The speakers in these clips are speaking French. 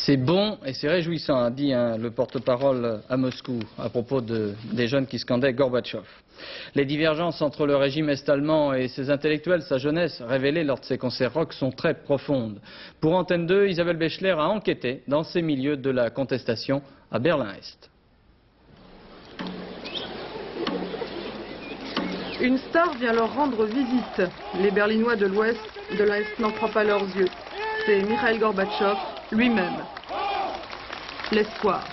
C'est bon et c'est réjouissant, a dit le porte-parole à Moscou à propos des jeunes qui scandaient Gorbatchev. Les divergences entre le régime est-allemand et ses intellectuels, sa jeunesse, révélée lors de ces concerts rock, sont très profondes. Pour Antenne 2, Isabelle Bechler a enquêté dans ces milieux de la contestation à Berlin-Est. Une star vient leur rendre visite. Les Berlinois de l'Est n'en croient pas leurs yeux. C'est Mikhail Gorbatchev lui-même. L'espoir.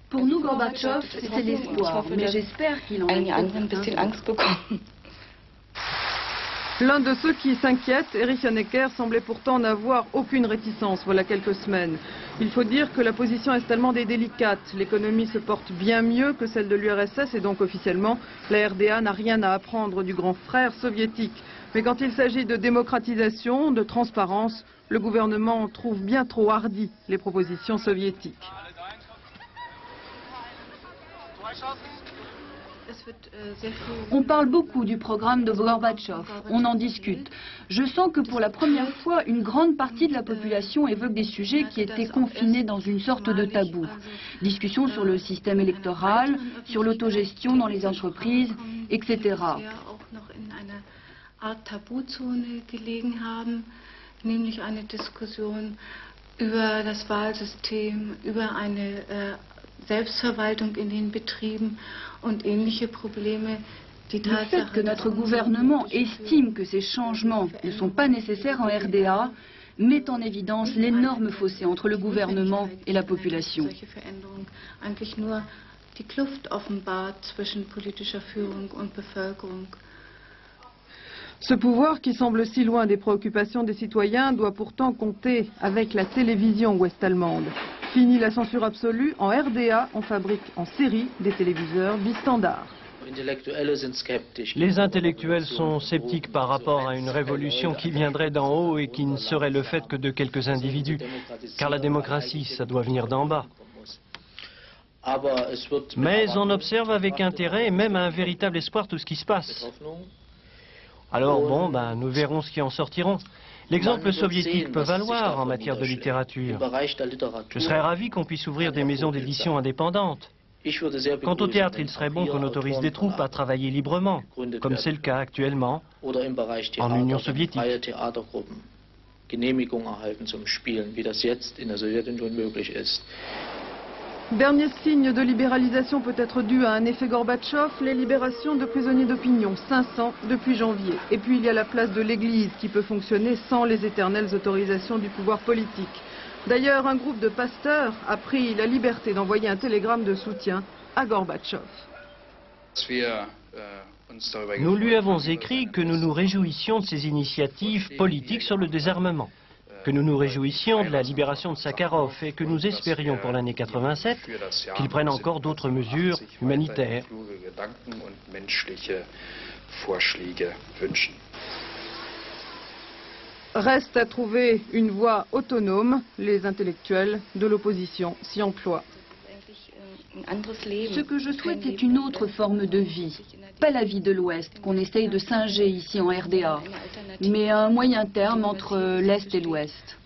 Pour nous, Gorbatchev, c'est l'espoir, mais j'espère qu'il en a un bisschen Angst bekommen. L'un de ceux qui s'inquiètent, Erich Honecker, semblait pourtant n'avoir aucune réticence voilà quelques semaines. Il faut dire que la position est-allemande est délicate. L'économie se porte bien mieux que celle de l'URSS et donc officiellement, la RDA n'a rien à apprendre du grand frère soviétique. Mais quand il s'agit de démocratisation, de transparence, le gouvernement trouve bien trop hardi les propositions soviétiques. On parle beaucoup du programme de Gorbatchev, on en discute. Je sens que pour la première fois, une grande partie de la population évoque des sujets qui étaient confinés dans une sorte de tabou. Discussions sur le système électoral, sur l'autogestion dans les entreprises, etc. Nämlich eine Diskussion über das Wahlsystem, über eine Selbstverwaltung in den Betrieben und ähnliche Probleme. Le fait que notre gouvernement estime que ces changements ne sont pas nécessaires en RDA met en évidence l'énorme fossé entre le gouvernement et la population. Solche Veränderungen eigentlich nur die Kluft offenbart zwischen politischer Führung und Bevölkerung. Ce pouvoir qui semble si loin des préoccupations des citoyens doit pourtant compter avec la télévision ouest-allemande. Fini la censure absolue, en RDA, on fabrique en série des téléviseurs bistandard. Les intellectuels sont sceptiques par rapport à une révolution qui viendrait d'en haut et qui ne serait le fait que de quelques individus. Car la démocratie, ça doit venir d'en bas. Mais on observe avec intérêt et même un véritable espoir tout ce qui se passe. Alors bon, nous verrons ce qui en sortiront. L'exemple soviétique peut valoir en matière de littérature. Je serais ravi qu'on puisse ouvrir des maisons d'édition indépendantes. Quant au théâtre, il serait bon qu'on autorise des troupes à travailler librement, comme c'est le cas actuellement en Union soviétique. Dernier signe de libéralisation peut-être dû à un effet Gorbatchev, les libérations de prisonniers d'opinion, 500 depuis janvier. Et puis il y a la place de l'Église qui peut fonctionner sans les éternelles autorisations du pouvoir politique. D'ailleurs, un groupe de pasteurs a pris la liberté d'envoyer un télégramme de soutien à Gorbatchev. Nous lui avons écrit que nous nous réjouissions de ses initiatives politiques sur le désarmement, que nous nous réjouissions de la libération de Sakharov et que nous espérions pour l'année 87 qu'il prenne encore d'autres mesures humanitaires. Reste à trouver une voie autonome. Les intellectuels de l'opposition s'y emploient. Ce que je souhaite est une autre forme de vie. Pas la vie de l'Ouest qu'on essaye de singer ici en RDA, mais un moyen terme entre l'Est et l'Ouest.